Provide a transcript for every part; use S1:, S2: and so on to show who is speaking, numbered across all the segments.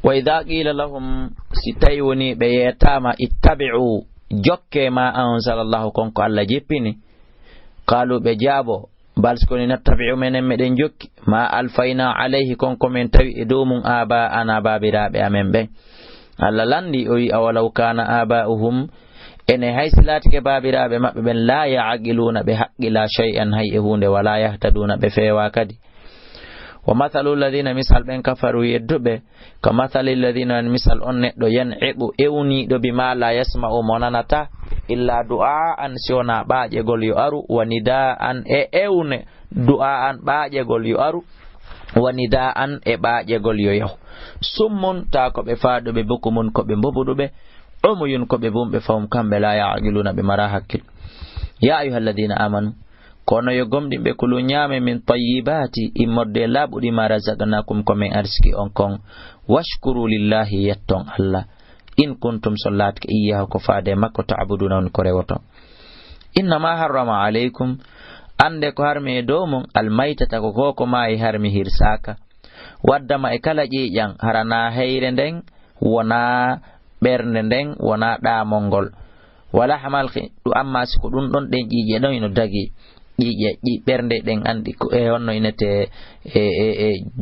S1: wa idha qila lahum sitayuni be yetama ittabi'u jokke ma anzalallahu konko Allah jippini qalu be jabo bal skoni nattabi'u menen meden jokki ma alfayna alayhi konko men tawi e dow mum aba ana babirabe amen be Allah landi o wi awalau kana aba'uhum ene haysilatike babirabe mabbe ben la ya'qiluna be haqqila shay'an hay e hunde wala yahtaduna be fewa kadi wa mathalu alladhina misal ben kafaru yeddube ka mathali alladhina misal on neddo yan'ibu ewni do bima la yasma'u monanata illa du'a an siona baaje gol yo aru wa nida'an e ewne du'a an baaje gol yo aru wa nida'an e baaje gol yo yaw summun ta ko be faado be bukumun ko be mbobudube umuyun ko be bumbe fawm kambe la ya'qiluna be mara hakkil ya ayyuhalladhina amanu kono yo gomdi be kulu nyame min tayyibati immorde labudi ma razaqnakum ko men arski on kon washkuru lillahi yatton Allah in kuntum sallat iyyahu ko faade makko ta'buduna on ko rewoto inna ma harrama alaykum ande ko harmi do mon almaytata ko koko mai harmi hirsaka waddama e kala ƴiƴan harana hayre nden wona ɓernde nden wona ɗamol wala hamal ɗum amma siko ɗum ɗon ɗen ƴiƴe ɗon ino dagi ƴiƴe ɓernde ɗen andi ko e honno inete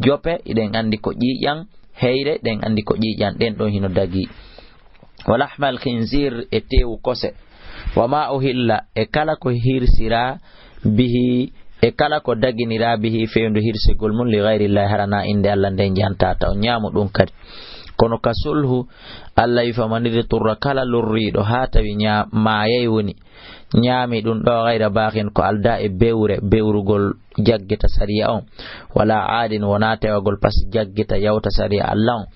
S1: jope ɗen andi ko ƴiƴan hayre ɗen andi ko ƴiƴan ɗen ɗon hino dagi wala hamal khinzir e tewu kose wama uhilla e kala ko hirsira bihi e kala ko daginira bihi fewndu hirsigol mum li ghayri llahi harana inde Allah nden jantata on ñaamu ɗum kadi kono ka sulhu Allah yifamanide turra kala lurriɗo ha tawi mayay woni ñaami ɗum ɗo ghayra bahin ko alda e bewrugol jaggita sariya on wala aadin wona tewagol pas jaggita yawta sariya Allah on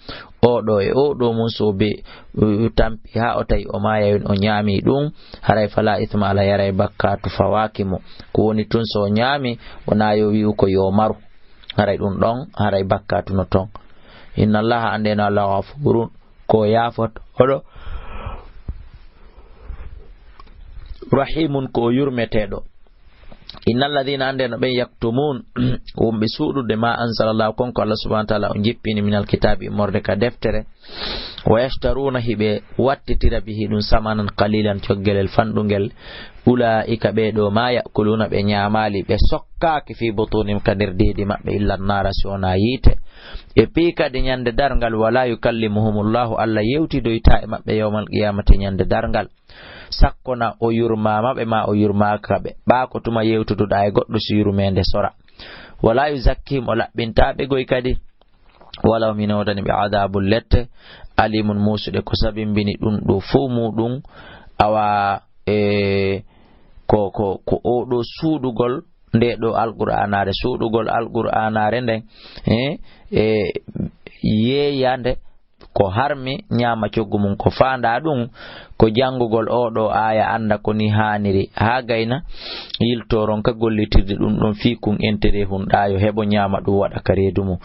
S1: oɗo e oɗo mum so be tampi ha o tawi o mayay o ñaami ɗum haray fala ithma ala yaray bakkatu fawakimo ko woni tun so ñaami wona yo wi'u ko yo maru haray ɗum ɗon haray bakkatu no ton inna allaha andena Allah ghafurun ko yafot oɗo rahimun ko yurmeteɗo innal ladhina andena ben yaktumun wumbe suudude ma anzalallahu konko Allah subhanahu wa ta'ala on jippini minal kitabi morde ka deftere wa yashtaruna hibe wattitira bihi dun samanan qalilan coggelel fandungel ulaika be do ma yakuluna be nyamali be sokkaki fi butunim kadir didi mabbe illa nara sona yite e pika de nyande dargal wala yukallimuhumullahu alla yewti do ita e mabbe yawmal qiyamati nyande dargal sakkona o yurma mabbe ma o yurma kabe ba ko tuma yewtududa e goddo si yurmende sora wala yuzakkihim o labbintabe goy kadi wala minodani bi adabul lette alimun musude ko sabimbini dum do fu mudum awa ko odo suudugol nde do alqur'anare suudugol alqur'anare nden yeyande ko harmi nyama cogumum ko faanda dum ko jangugol odo aya anda ko ni haniri ha gayna yiltoron ka gollitirde dum don fikun entere hundayo hebo nyama du wada karedumu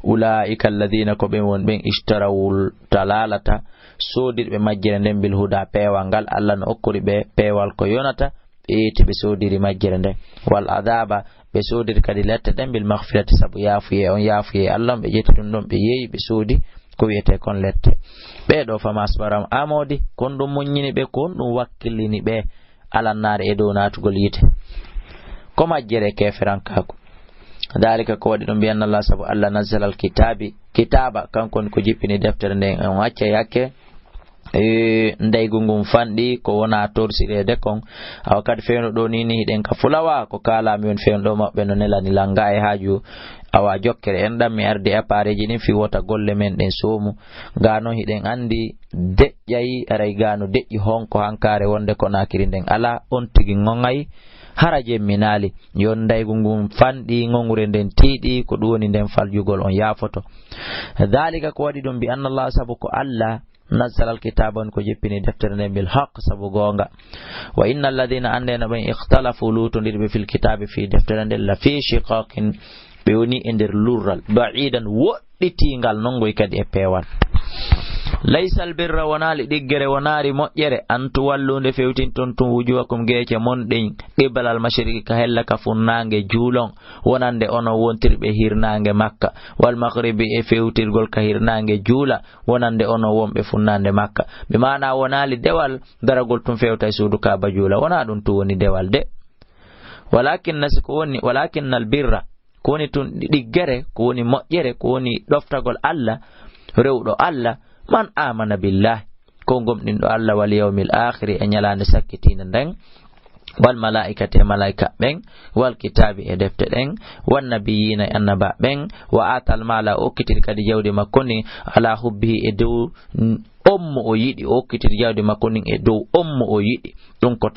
S1: ulaika alladhina ko ben won ben ishtarawul talalata sodirbe majjere nden bil huda pewal ngal Allah no okkuri be pewal ko yonata eti be sodiri majjere nden wal adaba be sodiri kadi letta den bil maghfirati sabu yafuye on yafuye Allah be jetti dum don be yeyi be sodi ko wiyete kon lette be do fama asbaram amodi kon dum munyini be kon dum wakkilini be alannare e do natugol yite ko majjere keferankaku dalika ko wadi dum bi anna Allah sabu Allah nazzala al kitaba kankon ko jippini deftere nden on acca yakke ndaygungum fandi ko wona torsirede kon awakati fewno do nini hiden ka fulawa ko kala mi on fewno do mabbe no nelani langa e haaju awa jokkere en dam mi arde appareji ni fi wota golle men den somu gano hiden andi dejjayi aray gano dejji honko hankare wonde ko nakiri den ala on tigi ngongay haraje minali yon ndaygungum fandi ngongure den tiidi ko duwoni den faljugol on yafoto dalika ko wadi dum bi anna Allah sabu ko Allah نزل الكتاب كو جيبني دفتر بالحق سبو غونغا وان الذين عندنا بين اختلفوا لوتندير في الكتاب في دفتر لا في شقاق بيوني اندر لورال بعيدا وديتيغال نونغوي كادي بيوان laysal birra wonali diggere wonari moƴƴere an tuwallunde fewtinton tum wujuhakum geece monɗin qibala al mashriqi ka hella ka funnange juulon wonande ono wontirɓe hirnange makka wal maghribi e fewtirgol ka hirnange juula wonande ono wonɓe funnande makka ɓe mana wonali dewal daragol tum fewta e suudu kaaba juula wona ɗum tu woni dewal de walakin al birra ko woni tun diggere ko woni moƴƴere ko woni ɗoftagol Allah rewɗo Allah man amana billahi ko gomɗinɗo Allah wal yawmil akhiri e nyalande sakkitina nden wal malaikati e malaika ɓen wal kitabi e defte ɗen wan nabiyina e annaba ɓen wa atal mala okkitir kadi jawdi makko ni ala hubbihi e dow ommo o yiɗi o okkitir jawdi makko nin e dow ommo o yiɗi ɗum ko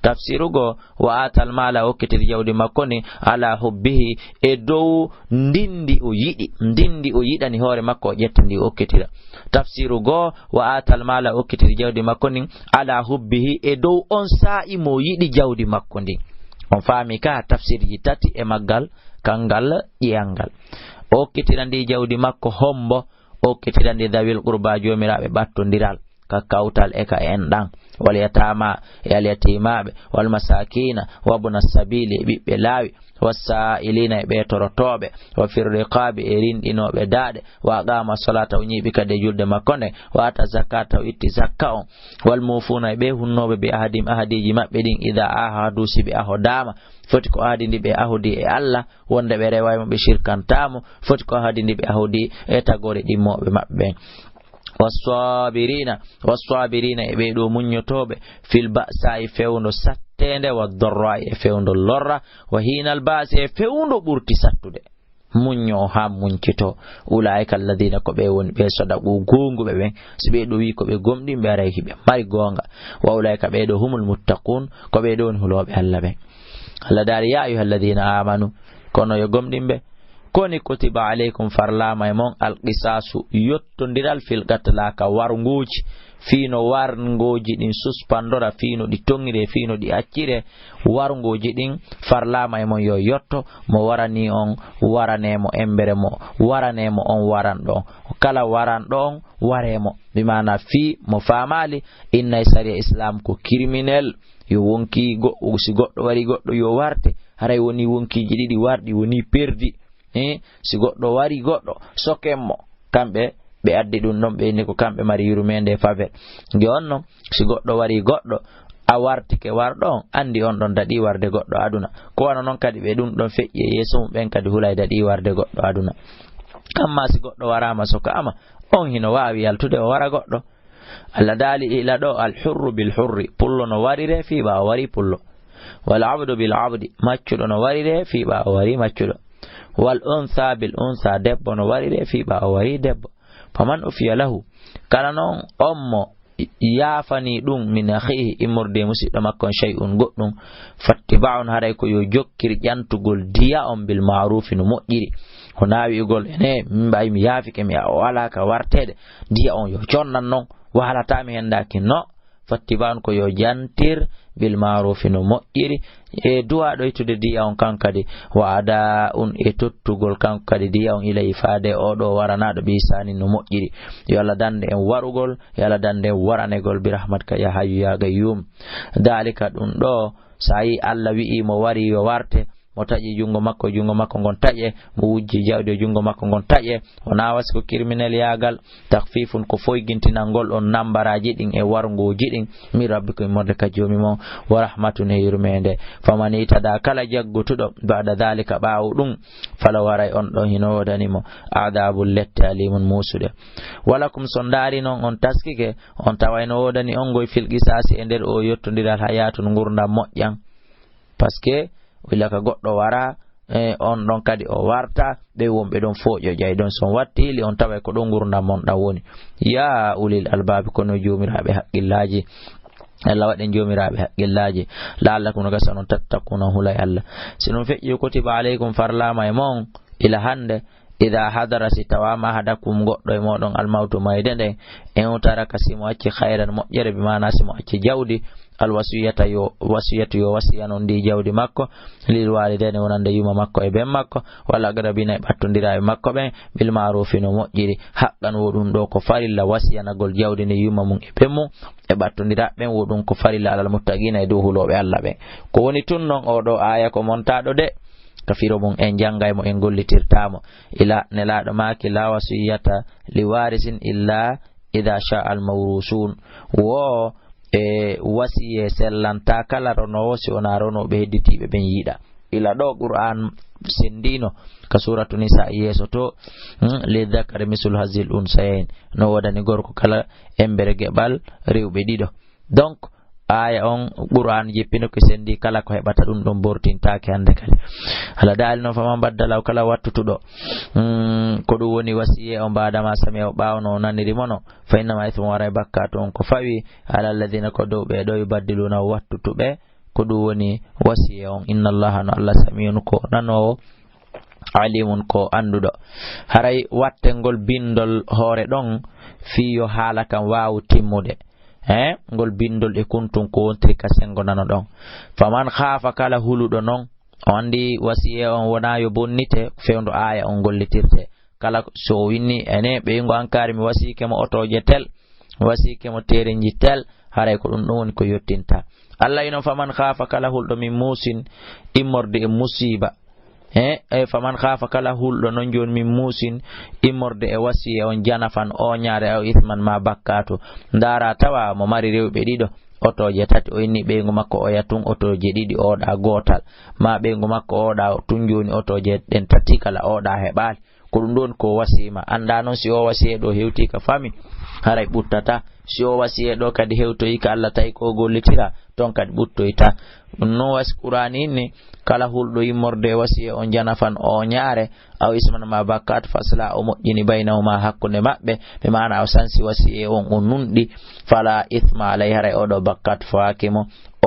S1: tafsirugo wa atal mala okkitir jawdi makko ni ala hubbihi e dow ndindi o yiɗani hoore makko o ƴetta ndi okkitira tafsirugo wa atal mala okkitir jawdi makko nin ala hubbihi e dow on sa'i mo yiɗi jawdi makko ndi on faami ka tafsirji tati e maggal kangal ƴiyangal okkitira ndi jawdi makko hombo okkitira ndi dawil qurba jomiraɓe ɓattodiral ka kawtal e ka enɗan wal yatama e al yatimaɓe wal masakina wabna sabili e ɓiɓɓe laawi wassa'ilina e ɓe torotoɓe wa firriqabi e rinɗinoɓe daaɗe wa aqama salata o ñiiɓi kadi julde makko nde wa ata zakata o itti zakka on wal mufuna e ɓe hunnoɓe be ahadiji maɓɓe ɗin ida ahadu si ɓe ahodama foti ko ahadi ndi ɓe ahodi e Allah wonde ɓe rewaymo ɓe shirkantamo foti ko ahadi ndi ɓe ahodi e tagore ɗimmoɓe maɓɓe wasabirina e ɓe ɗo muñotoɓe fil ba'sa e fewndo sattende wa dorra e fewndo lorra wa hinal ba'si e fewndo ɓurti sattude muño ha muñcito ulaika alladina ko ɓe woni ɓe sadaqu gonguɓe ɓen so ɓe ɗo wi ko ɓe gomɗin ɓe aray hiɓe mari gonga wa ulaika ɓe ɗo humul muttaqun ko ɓe ɗo woni huloɓe Allah ɓen Allah daari ya ayuha alladina amanu kono yo gomɗinɓe koni kutiba alaykum farlama e mon alqisasu yottodiral fil qatlaka warngoji fino warngoji ɗin suspandora fino ɗi tongire fino ɗi accire warngoji ɗin farlama e mon yo yotto mo warani on waranemo embere mo waranemo on waranɗo kala waranɗo on waremo bimana fi mo famali inna sariya islam ko criminel yo wonki goɗɗo si goɗɗo wari goɗɗo yo warte haray woni wonkiji ɗiɗi warɗi woni perdi si goɗɗo wari goɗɗo sokemmo kamɓe ɓe addi ɗum ɗon ɓe ni ko kamɓe mari yurmede favel nde on noon si goɗɗo wari goɗɗo a wartike warɗo on andi on ɗon daɗi warde goɗɗo aduna ko wana noon kadi ɓe ɗum ɗon feƴƴi e yeeso mum ɓen kadi hulay daɗi warde goɗɗo aduna amma si goɗɗo warama soka ama on hino wawi yaltude o wara goɗɗo Allah daali ila ɗo alhurru bil hurri pullo no warire fi ɓa o wari pullo wal abdu bil abdi maccuɗo no warire fi ɓa o wari maccuɗo wal untha bil untha debbo no warire fi ɓa o wari debbo faman ufiya lahu kala noon on mo yaafani ɗum min akhihi immorde musidɗo makkon shay'un goɗɗum fattiba'un haray ko yo jokkir ƴantugol diya on bil ma'rufi no moƴƴiri ko naawigol ene min mbawi mi yaafike mi wala ka wartede diya on yo connan noon walatami hendaki no fattiba'un ko yo jantir bil ma'rufi no moƴƴiri e duwa ɗoytude diya on kankadi wa ada un e tottugol kankadi diya on ila ifade oɗo waranaɗo bisani no moƴƴiri yo Allah dande en warugol yo Allah dande en waranegol bi rahmatka ya hayyu ya qayyum dalika ɗum ɗo sa yi Allah wi'i mo wari yo warte mo taƴi jungo makko ngon taƴe mo wujji jawdi jungo makko ngon taƴe o nawasi ko criminel yagal takfifun ko foygintinangol on nambaraji ɗin e warngoji ɗin mi rabbikum morde ka jomi mon wa rahmatun e yurmede famani tada kala jaggutuɗo ba'da dhalika ɓawo ɗum fala waray on ɗon hino wodanimo adabul lette alimun musude walakum sondari noon on taskike on tawayno wodani on goy fil qisasi e nder o yottodiral hayatun gurdam moƴƴan parce que wila ka goɗɗo wara on ɗon kadi o warta ɓe wonɓe ɗon foƴo jay ɗon son wattili on taway ko ɗon gurdam mon ɗam woni ya ulil albabi kono jomiraɓe haqqillaji Allah waɗen jomiraɓe haqqillaji la'allakum no gasa non tattakuna hulay Allah si non feƴƴi kutiba alaykum farlama e mon ila hande ida hadara si tawama hadakum goɗɗo e moɗon almawtu mayde nden en taraka simo acci hayran moƴƴere bi mana simo acci jawdi alwasiyata yo wasiyatu yo wasiya non ndi jawdi makko lil walidayni wonande yuma makko e ben makko wala agrabina e battondira e makko ben bil ma'ruf no moƴƴiri haqqan wodum do ko farilla wasiyanagol jawdi ne yuma mum e ben mum e battondira ben wodum ko farilla alal muttaqina e dow huloɓe Allah ben ko woni tun non o do aya ko montado de kafiro mum en jangay mo en gollitirtamo ila nelaɗo maki la wasiyata li warisin illa idha sha al mawrusun wo e wasiye sellanta kala rono wosi ona rono be hedditiɓe ben yiɗa ila ɗo qur'an sendino ka suratu nisa yeso to li dhakari misul hazil unsayain no wodani gorko kala embere geɓal rewɓe ɗiɗo donc aya on qur'an jeppino ko sendi kala ko heɓata ɗum ɗon bortintake hande kadi ala dali noon faman baddalaw kala wattutuɗo ko ɗum woni wasiye o mbadama sami o ɓawno o naniri mono fa innama ithmu wara e bakkatu on ko fawi ala alladina ko dow ɓeɗo yubaddiluna wattutuɓe ko ɗum woni wasiye on inna allaha no allah samiyun ko nanowo alimun ko anduɗo haray wattengol bindol hoore ɗon fiyo haala kam wawu timmude ngol bindol e kuntum ko wontiri kasengo nano ɗon faman khafa kala huluɗo non o andi wasiye on wona yo bonnite fewndo aya on gollitirte kala so winni ene ɓeygo ankari mi wasike mo otoje tel mi wasike mo terenji tel haray ko ɗum ɗum woni ko yettinta Allah ino faman khafa kala hulɗo min musin immorde e musiba faman khafa kala hulɗo non joni min musin immorde e wasiye on janafan o nyaare aw ithman ma bakkatu ndara tawa mo mari rewɓe ɗiɗo otoje tati o inni ɓeygu makko o yatun otoje ɗiɗi oɗa gotal ma ɓeygu makko oɗa tun joni otoje ɗen tati kala oɗa heɓali ko ɗum ɗon ko wasima anda noon si o wasiye ɗo hewti ka fami haray ɓuttata si o wasiye ɗo kadi hewtoyi ka Allah tawi ko gollitira ton kadi ɓuttoyta no wasi qur'ani inni kala hulɗo yimmorde wasiye on janafan o nyaare aw isman ma bakkat fasla o moƴƴini baynahuma hakkunde maɓɓe ɓe mana o sansi wasiye on o nunɗi fala ithma alay haray oɗo bakkat fakimo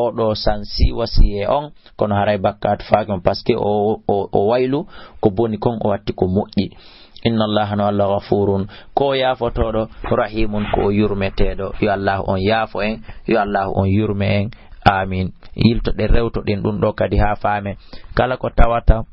S1: oɗo sansi wasiye on kono haray bakkat fakimo par ce que o waylu ko boni kon o watti ko moƴƴi inna allaha no allah ghafurun ko yafotoɗo rahimun ko yurmeteɗo yo allah on yaafo en yo allah on yurme en amin yiltoɗen rewtoɗen ɗum ɗo kadi ha faame kala ko tawata